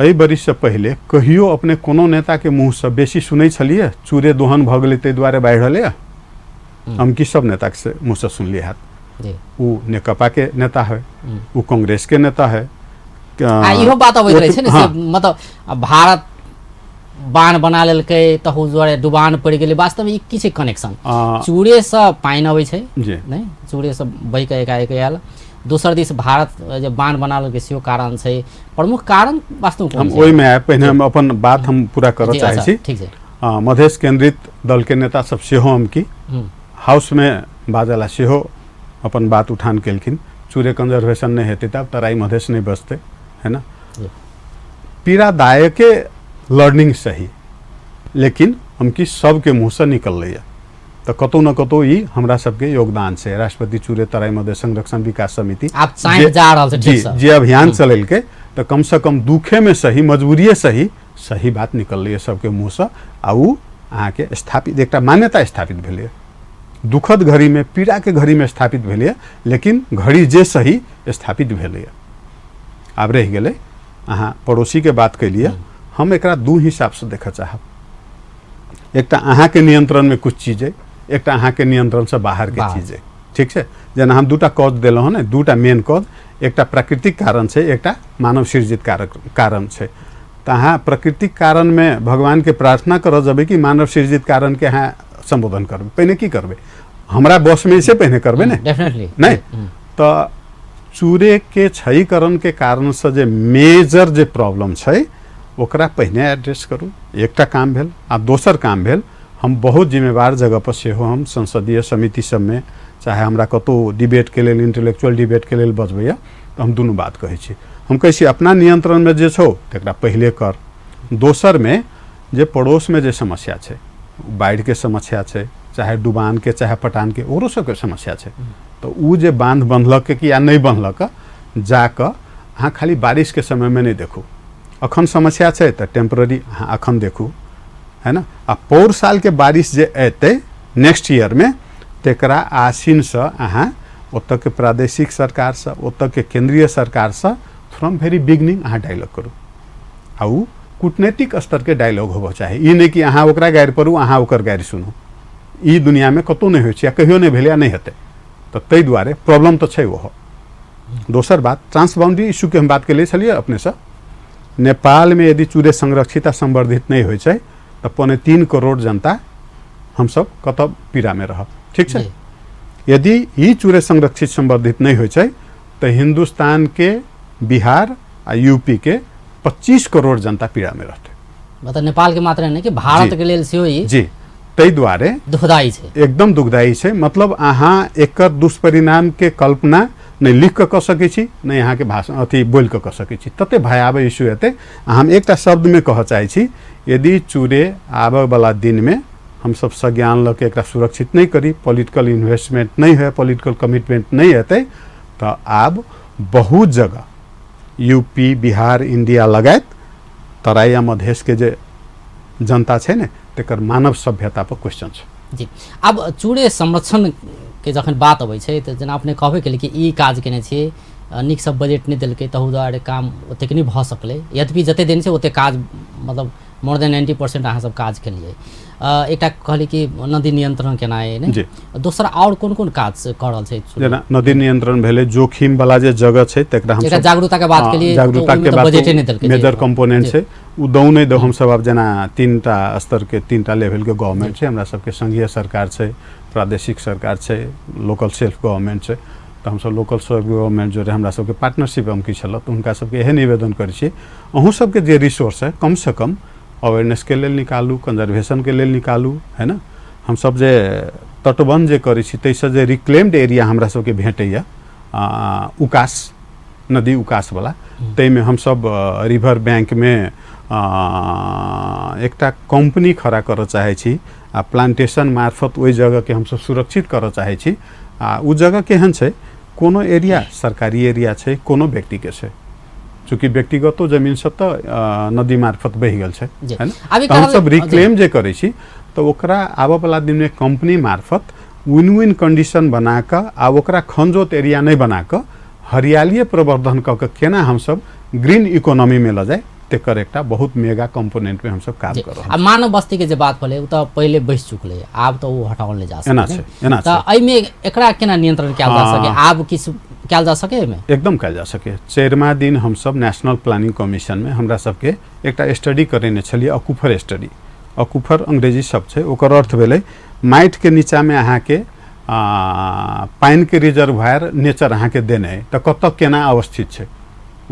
एहि बरिस से पहले कहियो अपने कोनो नेता के मुंह से बेसी सुनै छलिए चूरे दोहन भ गेलै तै दुआरे बाढ़ि रहलै हम की सब नेता के मुंह से सुनलिए हाथ जी उ नेकपा के नेता है उ कांग्रेस के नेता है इहो बात अबैत रहै छै ने मतलब भारत बांध बना लेलकै तहु दुआरे डुबान पड़ि गेलै वास्तव में ई की छै कनेक्शन चूरे से पानि अबै छै नहीं चूरे से बहि के एकाएक आयल दोसर दिस भारत जे बांध बना लेलकै सेहो कारण छै प्रमुख कारण वास्तव में हम ओहि में आए पहिने हम अपन बात हम पूरा करऽ चाहै छी ठीक छै मधेश केंद्रित दल के नेता सब सेहो हम की हाउस में बाजला सेहो अपन बात उठान केलखिन चूरे कंजर्वेशन नहीं हेतै तब तराई मधेश नहीं बचतै है ना पीड़ादायक लर्निंग सही लेकिन हम की सबके मुँह से निकल रही है तो कतौ न कतौ ई हमरा सबके योगदान छै राष्ट्रपति चूरे तराई मधेश संरक्षण विकास समिति आप साइड जा रहल छै ठीक जे अभियान चलेलकै तो कम से कम दुखे में सही मजबूरीए सही बात निकल रही है सबके मुँह से आ उ अहाँ के स्थापित एकटा मान्यता स्थापित भेलै दुखद घड़ी में पीड़ा के घड़ी में स्थापित भेलै लेकिन घड़ी जे सही स्थापित भेलै आब रह गेलै अहाँ पड़ोसी के बात कैलिए हम एकरा दू हिसाब से देखा चाहब एकटा अहाँ के नियंत्रण में कुछ चीज है एकटा अहाँ के नियंत्रण से बाहर के चीज है ठीक छै जेना हम दूटा कॉज देलहुँ ने दूटा मेन कॉज एकटा प्राकृतिक कारण छै एकटा मानव सृजित कारण छै तो अहाँ प्राकृतिक कारण में भगवान के प्रार्थना कर जब कि मानव सृजित कारण के अहाँ संबोधन करबै पहिने की करबै हमरा बस में इसे पहिने करबै ने डेफिनेटली नहीं तो चूरे के क्षयीकरण के कारण से जे मेजर जे प्रॉब्लम छै ओकरा पहिने एड्रेस करू एकटा काम भेल आ दोसर काम भेल हम बहुत जिम्मेवार जगह पर सेहो हम संसदीय समिति सब में चाहे हमरा कतौ डिबेट के लेल इंटेलेक्चुअल डिबेट के लेल बजबैया तो हम दुनू बात कहै छी हम कहै छी अपना नियंत्रण में जे छौ तकरा पहिले कर दोसर में जे पड़ोस में जे समस्या छै बाढ़ि के समस्या छै चाहे डुबान के चाहे पटान के ओरो सबके समस्या छै तो उ जे बांध बंधलक कि या नहीं बंधलक जाकर अहाँ खाली बारिश के समय में नहीं देखू अखन समस्या छै तो टेम्पररी अहाँ अखन देखू है ना आ पौर साल के बारिश जे एतै नेक्स्ट ईयर में तेकरा आसीन से अहाँ ओतऽ के प्रादेशिक सरकार से ओतऽ के केंद्रीय सरकार से फ्रॉम वेरी बिगनिंग अहाँ डायलॉग करू आ उ कूटनीतिक स्तर के डायलॉग होबो चाही ई नहीं कि अहाँ ओकरा गारि परू अहाँ ओकर गारि सुनू ई दुनिया में कतौ नहीं होइ छै कहियो नहीं भेलै नहीं हेतै तो तै दुआरे प्रॉब्लम तो छै ओहो दोसर बात ट्रांसबाउंडरी इशू के हम बात के लिए छलिए अपने से नेपाल में यदि चूरे संरक्षित आ संवर्धित नहीं होइ छै तो 3.25 करोड़ जनता हम सब कतऽ पीड़ा में रहब ठीक छै यदि ई चूरे संरक्षित संवर्धित नहीं होइ छै तो हिंदुस्तान के बिहार आ यूपी के 25 करोड़ जनता पीड़ा में रहते मतलब नेपाल के मात्र नहीं कि भारत के लेल सेहो ई जी तै दुआरे दुखदायी छै एकदम दुखदायी छै मतलब अहाँ एकर दुष्परिणाम के कल्पना नहीं लिख के सकै छी नहीं अहाँ के भाषण अथी बोल के सकै छी तते भयावह इशू हेतै हम एकटा शब्द में कह चाहै छी यदि चूरे आबे वाला दिन में हम सब संज्ञान लके एकरा सुरक्षित नहीं करी पॉलिटिकल इन्वेस्टमेंट नहीं है पॉलिटिकल कमिटमेंट नहीं हेतै तो आब बहुत जगह यूपी बिहार इंडिया लगायत तराई या मधेश के जे जनता छै ने तेकर मानव सभ्यता पर क्वेश्चन छै जी अब चूड़े संरक्षण के जखन बात अबै छै तऽ जेना अपने कहबे केली कि ई काज केने छियै नीक सब बजट नहीं देलकै तहु दुआरे काम ओतेक नहीं भऽ सकलै यद्यपि जते दिन छै ओते काज मतलब मोर देन 90% अहाँ सब काज केलिए एकटा कहली कि नदी नियंत्रण केना है ने दोसर और कोन काज कर रहल छै जेना नदी नियंत्रण भेले जोखिम वाला जे जगह छै तकरा हम एकटा जागरूकता के बात केलिए जागरूकता के बात बजट नहीं देलकै मेजर कंपोनेंट छै उ दौ नहीं दो हम सब अब जेना 3टा स्तर के 3टा लेवल के गवर्नमेंट छै हमरा सब के संघीय सरकार छै प्रादेशिक सरकार छै लोकल सेल्फ गवर्नमेंट छै तो हम सब लोकल सेल्फ गवर्नमेंट जो हमरा सब के पार्टनरशिप हम की छल तो उनका सब के एहन निवेदन करै छी अहूँ सब के जे रिसोर्स है कम से कम अवेयरनेस के लेल निकालू कंजर्वेशन के लेल निकालू है ना हम सब जे तटबंध जे करै छी तैसे जे रिक्लेम्ड एरिया हमरा सब के भेटैया उकास नदी उकास वाला तै में हम सब रिवर बैंक में एकटा कंपनी खड़ा करऽ चाहै छी आ प्लांटेशन मार्फत ओइ जगह के हम सब सुरक्षित करऽ चाहै छी आ उ जगह केहन छै कोनो एरिया सरकारी एरिया छै कोनो व्यक्ति के छै चूँकि व्यक्तिगतो जमीन सब तो नदी मार्फत बहि गेल छै है ना हम सब रिक्लेम जे करै छी तो ओकरा आबऽ वाला दिन में कंपनी मार्फत विन विन कंडीशन बना के आ ओकरा खंजोत एरिया नहीं बना के हरियाली प्रवर्धन क के केना हम सब ग्रीन इकोनॉमी में ल जाए तेकर एकटा बहुत मेगा कंपोनेंट में हम सब काम कर रहल अब मानव बस्ती के जे बात भले उ त पहिले बैस चुकले आब तो उ हटावल नहीं जा सके एना छै त एइ में एकरा केना नियंत्रण कैल जा सके आब किस कैल जा सके में एकदम कैल जा सके 4मा दिन हम सब नेशनल प्लानिंग कमीशन में हमरा सब के एकटा स्टडी करेने छलिए अकुफर स्टडी अकुफर अंग्रेजी शब्द छै ओकर अर्थ भेलै माइट के नीचा में अहाँ के पानी के रिजर्वायर नेचर अहाँ के देने है त कत केना अवस्थित छै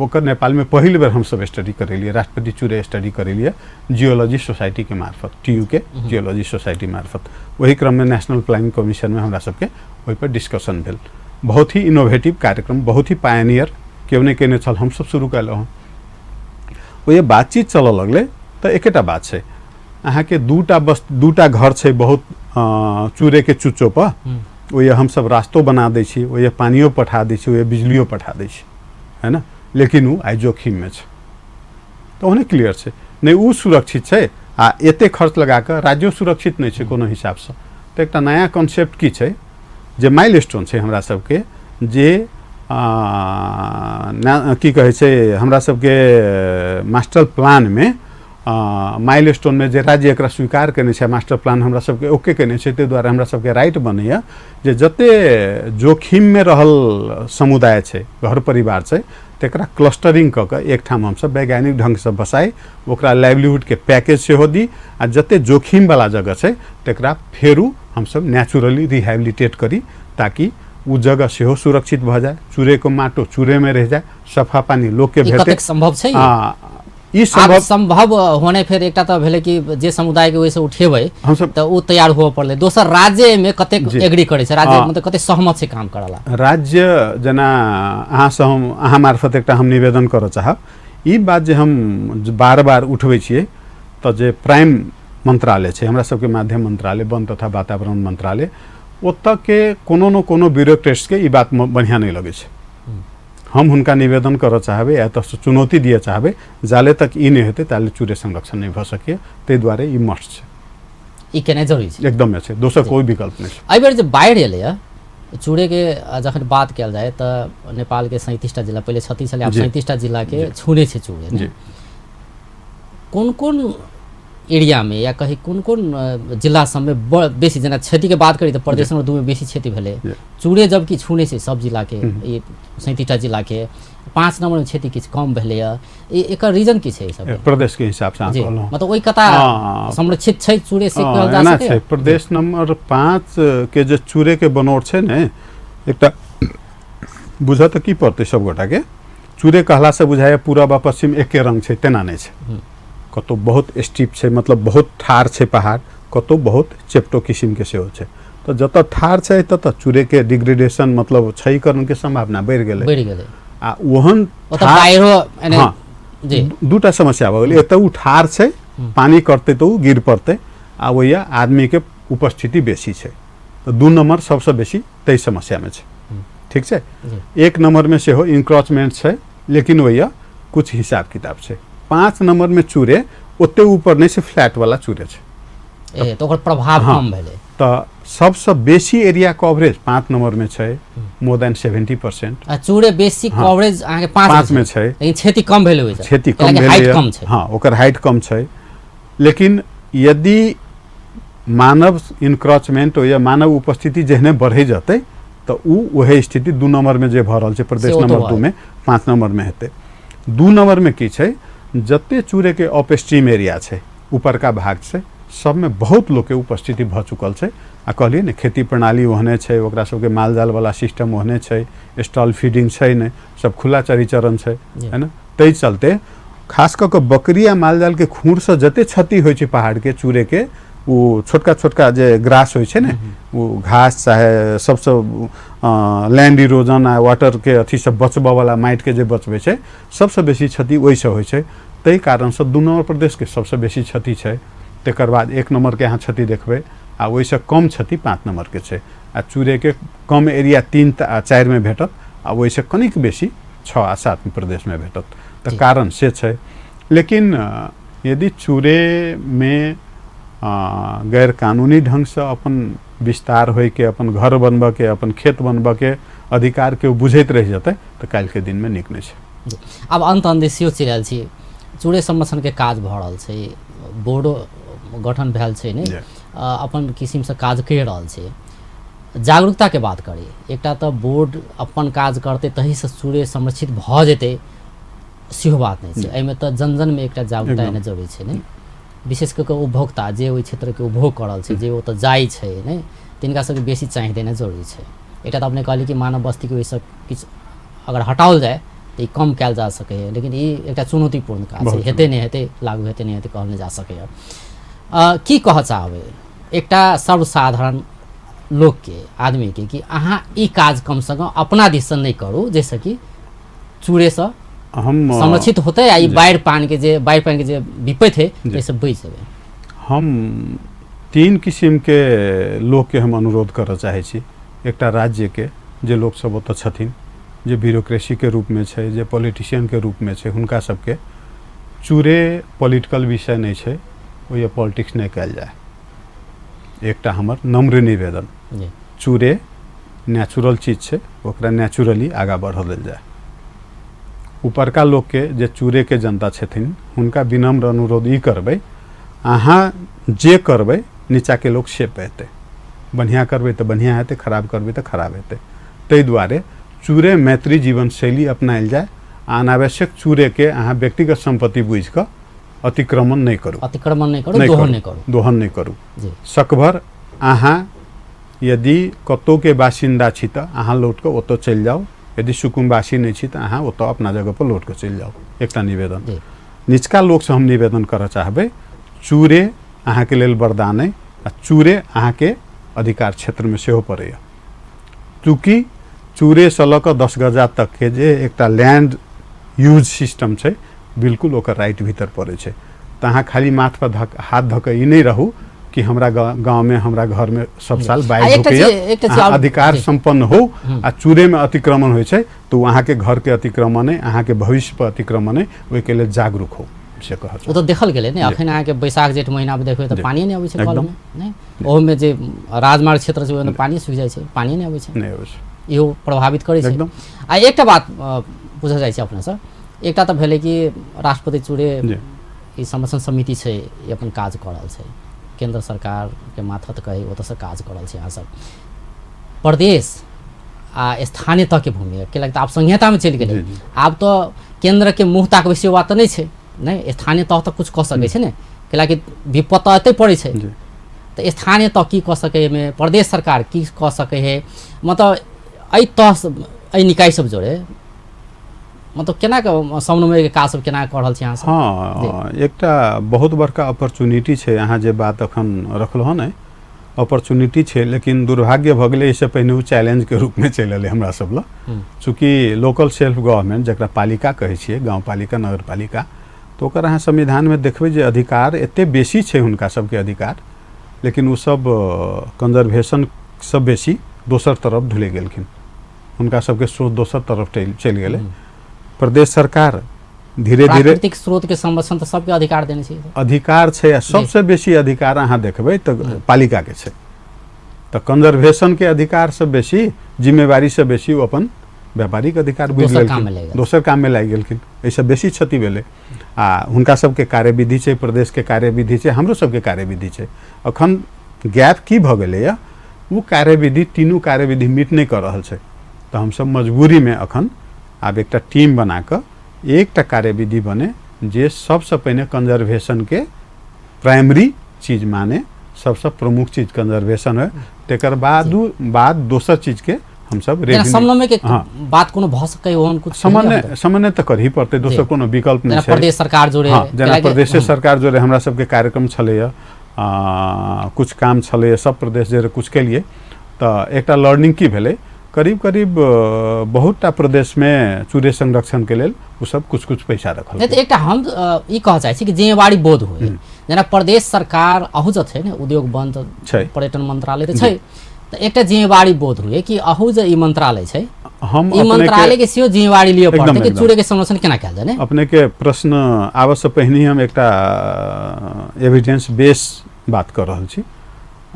ओकर नेपाल में पहिल बेर हम सब स्टडी करेलिए राष्ट्रपति चूरे स्टडी करेलिए जियोलॉजी सोसाइटी के मार्फत टीयू के जियोलॉजी सोसाइटी मार्फत वही क्रम में नेशनल प्लानिंग कमीशन में हमरा सब के ओहि पर डिस्कशन भेल बहुत ही इनोवेटिव कार्यक्रम बहुत ही पायनियर केओ नहीं केने छल हम सब शुरू कैलहुँ वो ये बातचीत चलऽ लगले तो एकेटा बात छै अहाँ के दूटा घर छै बहुत चूरे के चुच्चो पर वो ये हम सब रास्तो बना दै छी वो ये पानियो पठा दै छी वो ये बिजलियो पठा दै छी है ना लेकिन उ आई जोखिम में छै तो उन्हें क्लियर छै नहीं उ सुरक्षित छै आ एते खर्च लगा के राज्यो सुरक्षित नहीं छै कोनो हिसाब से तो एकटा नया कॉन्सेप्ट की छै जे माइलस्टोन छै हमरा सब के जे की कहे छै हमरा सब के मास्टर प्लान में माइलस्टोन में जे राज्य एकरा स्वीकार केने छै मास्टर प्लान हमरा सब के ओके केने छै ते द्वारा हमरा सब के राइट बनैया जे जते जोखिम में रहल समुदाय छै घर परिवार छै तेकरा क्लस्टरिंग क के एक ठाम हम सब वैज्ञानिक ढंग से बसाई ओकरा लाइवलीहुड के पैकेज सेहो दी आ जते जोखिम वाला जगह छै तेकरा फेरू हम सब नेचुरली रिहेबिलिटेट करी ताकि उ जगह सेहो सुरक्षित भ जाए चूरे को माटो चूरे में रह जाए सफा पानी लोग के भेटे संभव छै ई संभव होने फिर एकटा तो भेले कि जे समुदाय के वैसे उठेबै हम सब तो उ तैयार हो पड़ले दोसर राज्य में कते एग्री करे छै राज्य मतलब कते सहमत से काम करला राज्य जना अहाँ से हम अहाँ मार्फत एकटा हम निवेदन करऽ चाहब ई बात जे हम बार-बार उठबै छियै तो जे प्राइम मंत्रालय छै हमरा सबके माध्यम मंत्रालय वन तथा वातावरण मंत्रालय ओतऽ के कोनो न कोनो ब्यूरोक्रेट्स के ई बात बढ़िया नहीं लगे छै हम हुनका निवेदन करऽ चाहबै या तो चुनौती दिए चाहबै जाले तक ई नहीं हेतै ताले चूरे संरक्षण नहीं भ सके तै दुआरे ई मस्ट छै ई केने जरूरी छै एकदम छै दोसर कोई विकल्प नहीं छै एहि बेर जे बाढ़ि एलै चूड़े के जखन बात कयल जाए तऽ नेपाल के 37टा जिला, पहले 36 छलै, आब 37टा जिला के छूने छै चूड़े ने। कोन कोन एरिया में या कहीं कोन कोन जिला सब में बेसी, जेना क्षति के बात करी तो प्रदेश नंबर 2 में बेसी क्षति भेले चूड़े, जबकि छूने से सब जिला के, ये 37टा जिला के 5 नंबर में क्षति किछ कम भेले। एकर रीजन की छै? सब प्रदेश के हिसाब से मतलब ओई कता संरक्षित छै चूड़े से कहल जा सके छै। प्रदेश नंबर 5 के जे चूड़े के बनोट छै ने, एकटा बुझा त की पड़ते सब गोटा के, चूड़े कहला से बुझाय पूरब आ पश्चिम एके रंग छै, तेना नहीं छै। कतो बहुत स्टीप छै, मतलब बहुत ठार छै पहाड़, कतो बहुत चेप्टो किसिम के सेहो छै। तो जत ठार छै तत चूड़े के डिग्रेडेशन मतलब क्षयीकरण के संभावना बढ़ गेलै। आ ओहन दूटा समस्या भ गेलै, एत उ ठार छै, पानी करते तो गिर पड़ते, आ वही आदमी के उपस्थिति बेसी छै, तो 2 नंबर सबसे बेसी तई समस्या में छै। ठीक छै। 1 नंबर में सेहो इंक्रोचमेंट छै, लेकिन वही कुछ हिसाब किताब छै। 5 नंबर में चूड़े ओते ऊपर नहीं से फ्लैट वाला चूड़े छै, तो ओकर प्रभाव कम भेलै। तो सबसे बेसी एरिया कवरेज 5 नंबर में छै, मोर देन 70%। चूड़े बेसी कवरेज आके 5 में छै, लेकिन क्षति कम भेलै, होय छै क्षति कम भेलै, हाइट कम छै। हां, ओकर हाइट कम छै। लेकिन यदि मानव इंक्रोचमेंट या मानव उपस्थिति जहने बढ़े जतै तो उ वही स्थिति 2 नंबर में जे भ रहल छै प्रदेश नंबर 2 में 5 नंबर में हेतै। 2 नंबर में की छै, जते चूड़े के अपस्ट्रीम एरिया छै, ऊपर का भाग छै, सब में बहुत लोग के उपस्थिति भ चुकल छै। आ कहलिए ने खेती प्रणाली ओहने छै, ओकरा सबके माल जाल वाला सिस्टम ओहने छै, स्टॉल फीडिंग छै ने, सब खुला चरीचरण छै, है ना। तै चलते खास क के बकरी आ माल जाल के खूर से जते क्षति होय छै पहाड़ के चूड़े के, वो छोटका छोटका जे ग्रास होय छै ने, वो घास चाहे सबसे लैंड इरोजन आ वाटर के अथी से बचबा वाला माइट के जे बचबे छै, सबसे बेसी क्षति ओहि से होय छै। तै कारण से 2 नंबर प्रदेश के सबसे बेसी क्षति छै। तेकर बाद 1 नंबर के यहाँ क्षति देखबे, आ ओहि से कम क्षति 5 नंबर के छै। आ चूड़े के कम एरिया 3 आ 4 में भेटत, आ ओहि से कनिक बेसी 6 आ 7 में प्रदेश में भेटत। तो कारण से छै। लेकिन यदि चूड़े में गैर कानूनी ढंग से अपन विस्तार होय के, अपन घर बनबा के, अपन खेत बनबा के अधिकार के बुझैत रह जतै तो काल्हि के दिन में नीक नहीं छै। अब अंत अंदेशियो चलल छी, चूड़े संरक्षण के काज भ रहल छै, बोर्डो गठन भेल छै ने, अपन किसिम से काज कर रहल छै। जागरूकता के बात करी, एकटा तो बोर्ड अपन काज करते तही से चूड़े संरक्षित भ जेतै, सेहो बात नहीं छै। एहिमे तो जन जन में एकटा जागरूकता एने जरूरी छै ने, विशेष कऽ उपभोक्ता जे ओहि क्षेत्र के उपभोग कर रहल छै, जे ओतऽ जाइ छै ने, तिनका सबके बेसी चाहि देना जरूरी छै। एकटा तो अपने कहली कि मानव बस्ती के ओहिसँ किछु अगर हटाओल जाए तो कम कयल जा सकै है, लेकिन ई एकटा चुनौतीपूर्ण काज छै, हेतै नहीं हेतै, लागू हेतै नहीं हेतै कहल नहीं जा सकै है। की कह चाहबै एकटा सर्वसाधारण लोग के, आदमी के, कि अहाँ ई काज कम से कम अपना दिस से नहीं करू, जैसे कि चूड़े से हम संरक्षित होते, या बाढ़ि पानी के जे विपत्ति है जैसे बच जेबै। हम 3 किसिम के लोग के हम अनुरोध करऽ चाहे छी। एकटा राज्य के जे लोग सब ओतऽ छथिन, जे ब्यूरोक्रेसी के रूप में छै, जे पॉलिटिशियन के रूप में छै, हुनका सबके चूड़े पॉलिटिकल विषय नहीं छै, ओहि पॉलिटिक्स नहीं कयल जाए। एकटा हमर नम्र निवेदन, चूड़े नेचुरल चीज छै, ओकरा नेचुरली आगा बढ़ देल जाए। ऊपरका लोग के जे चूड़े के जनता छथिन, हुनका विनम्र अनुरोध ई करबै, अहाँ जे करबै नीचा के लोग से पेतै, बढ़िया करबै तो बढ़िया हेतै, खराब करबै तो खराब हेतै। तै दुआरे चूड़े मैत्री जीवन शैली अपनायल जाए। अनावश्यक चूड़े के अहाँ व्यक्तिगत संपत्ति बुझ कऽ अतिक्रमण नहीं करू, अतिक्रमण नहीं करू, दोहन नहीं करू, दोहन नहीं करू। सकभर अहाँ यदि कतौ के बासिंदा छी तऽ अहाँ लौट कऽ ओतऽ चलि जाउ, यदि सुकुम्बासी नहीं छी तऽ अहाँ ओतऽ अपना जगह पर लौट कऽ चलि जाउ। एकटा निवेदन निचका लोग से हम निवेदन करऽ चाहबै, चूड़े अहाँ के लेल वरदान है, आ चूड़े अहाँ के अधिकार क्षेत्र में सेहो पड़ैया। चूँकि चूड़े से लऽ कऽ 10 गजा तक के जे एकटा लैंड यूज सिस्टम छै, बिल्कुल ओकर राइट भीतर पड़े छै। तऽ अहाँ खाली माथ पर हाथ धऽ कऽ ई नहीं रहू कि हमरा गांव में, हमरा घर में सब साल बाढ़ि होइया, अधिकार संपन्न हो। आ चूड़े में अतिक्रमण होइ छै तो अहाँ के घर के अतिक्रमण है, अहाँ के भविष्य पर अतिक्रमण है, ओहि के लेल जागरूक हो। से कहऽ ओ तऽ देखल गेलै ने अखन अहाँके बैसाख जेठ महीनामे देखबै तऽ पानिए नहि अबै छै कलमे नहि ओहिमे जे राजमार्ग क्षेत्र छै ओहिमे पानी सूखि जाइ छै पानिए नहि अबै छै नहि अबै छै इहो प्रभावित करै छै एकदम। आ एकटा बात बुझल जाइ छै अपनेसँ एकटा तऽ भेलै कि राष्ट्रपति चूड़े ई संरक्षण समिति छै ई अपन काज कऽ रहल छै केंद्र सरकारके माथत कही ओतऽसँ काज कऽ रहल छै अहाँसब प्रदेश आ स्थानीय तक के भूमिका के लगता आब संहितामे चलि गेलै आब तो केंद्र के मुँह ताकबै से बात तऽ नहि छै नहि स्थानीय तह तक कुछ कऽ सकै छै ने कैलाकि विपद तऽ एतै पड़ै छै तऽ स्थानीय तह की कऽ सकै एहिमे प्रदेश सरकार की कऽ सकै है मतलब एहि तह एहि निकाय सब जोड़े मतलब केना के समन्वय के काज सब केना कऽ रहल छी अहाँ सब? हाँ एकटा बहुत बड़का अपॉर्चुनिटी छै अहाँ जे बात अखन रखलहुँ हँ ने अपॉर्चुनिटी छै लेकिन दुर्भाग्य भऽ गेलै इससे पहिने ओ चैलेंज के रूप में चलि एलै हमरा सब लए चूँकि लोकल सेल्फ गवर्नमेंट जकरा पालिका कहै छियै गाँव पालिका नगर पालिका तो ओकर अहाँ संविधान में देखबै जे अधिकार एते बेसी छै हुनका सबके अधिकार लेकिन ओ सब कंजर्वेशन सब बेसी दोसर तरफ ढुले गेलखिन हुनका सबके स्रोत दोसर तरफ चलि गेलै प्रदेश सरकार धीरे धीरे प्राकृतिक स्रोत के संरक्षण तऽ सबके अधिकार देने छै अधिकार छै सबसे बेसी अधिकार अहाँ देखबै तऽ पालिका के छै तऽ कंजर्वेशन के अधिकार से बेसी जिम्मेवारी से बेसी ओ अपन व्यापारिक अधिकार बुझि लेलखिन दोसर काम में लागि गेलखिन एहिसँ बेसी क्षति भेलै आ हुनका सबके कार्यविधि छै प्रदेश के कार्यविधि छै हमरो सबके कार्यविधि छै अखन गैप की भऽ गेलैए ओ कार्यविधि तीनू कार्यविधि मीट नहि कऽ रहल छै तऽ हमसब मजबूरी में अखन आब एकटा टीम बना कऽ एकटा कार्यविधि बने जे सबसे पहिने कंजर्वेशन के प्राइमरी चीज माने सबसे प्रमुख चीज कंजर्वेशन है तेकर बाद दोसर चीज के हम सब समन्वय के बात कोनो भऽ सकै ओहन कुछ समन्वय तऽ करही पड़तै दोसर कोनो विकल्प नहि छै प्रदेश सरकार जोड़े जेना प्रदेश सरकार जोड़े हमरा सबके कार्यक्रम छलैया कुछ काम छलैया सब प्रदेश जोड़े कुछ केलिए तऽ एकटा लर्निंग की भेलै करीब करीब बहुतटा प्रदेश में चूड़े संरक्षण के लेल वो सब कुछ कुछ पैसा रखल नहीं तो एकटा हम ई कह चाहै छी कि जिम्मेवारी बोध होय जेना प्रदेश सरकार अहू जे छै ने उद्योग बंद पर्यटन मंत्रालय तऽ छै तऽ एकटा जिम्मेवारी बोध होय कि अहू जे ई मंत्रालय छै हम ई मंत्रालय के सेहो जिम्मेवारी लियो पड़तै कि चूड़े के संरक्षण केना कैल जाय ने अपने के प्रश्न आबै से पहिने हम एकटा एविडेंस बेस बात कर रहल छी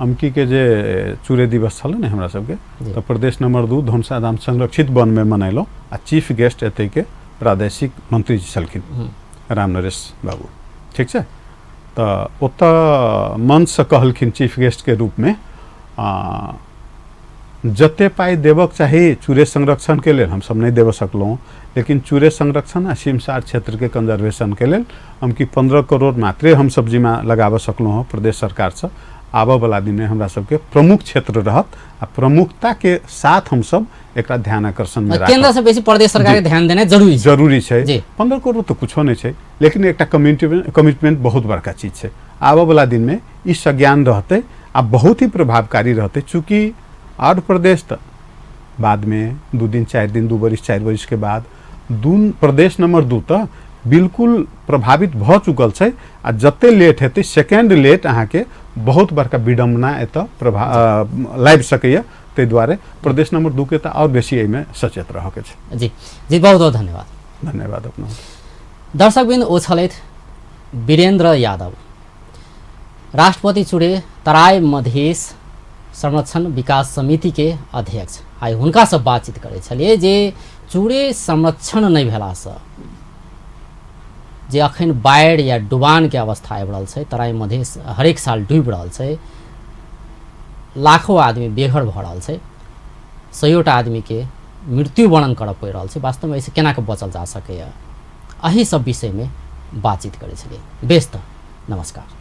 अमकी के जे चूड़े दिवस छल ने हमरा सबके तो प्रदेश नंबर 2 धनुषा धाम संरक्षित वन में मनैलो आ चीफ गेस्ट एते के प्रादेशिक मंत्री जी छलखिन राम नरेश बाबू ठीक छै तो ओतऽ मंच से कहलखिन चीफ गेस्ट के रूप में जते पाई देवक चाही चूड़े संरक्षण के लेल हम सब नहीं देव सकलहुँ लेकिन चूड़े संरक्षण आ सिमसार क्षेत्र के कंजर्वेशन के लेल हम कि 15 करोड़ मात्रे हम सब्जी में लगाव सकलहुँ प्रदेश सरकार से आबऽ वाला दिन में हमरा सबके प्रमुख क्षेत्र रहत आ प्रमुखता के साथ हम सब एकरा ध्यान आकर्षण में केंद्र से बेसी प्रदेश सरकार के ध्यान देना जरूरी छै 15 करोड़ तो कुछो नहीं छै लेकिन एकटा कमिटमेंट बहुत बड़का चीज छै आबऽ वाला दिन में ई संज्ञान रहते आ बहुत ही प्रभावकारी रहते चूँकि और प्रदेश त बाद में 2 दिन 4 दिन 2 वर्ष 4 वर्ष के बाद प्रदेश नंबर 2 त बिल्कुल प्रभावित भ चुकल छै आ जते लेट हेतै सेकेंड लेट अहाँ के बहुत बड़का विडम्बना एतऽ लाइव सकैया ताहि दुआरे प्रदेश नंबर 2 के और बेसी एहिमे सचेत रह के छै जी जी बहुत बहुत धन्यवाद अपना दर्शकबिंद ओ छलथि वीरेंद्र यादव राष्ट्रपति चूड़े तराई मधेश संरक्षण विकास समिति के अध्यक्ष आइ हुनका से बातचीत करै छलिए जे चूड़े संरक्षण नहीं भेला से जे अखन बाढ़ि या डुबान के अवस्था आबि रहल छै तराई मधेश हरेक साल डूबि रहल छै लाखों आदमी बेघर भऽ रहल छै सयोटा आदमी के मृत्यु वर्णन करऽ पड़ि रहल छै वास्तव में ऐसे केना के बचल जा सकैया एही सब विषय में बातचीत करै छलिए बेस तऽ नमस्कार।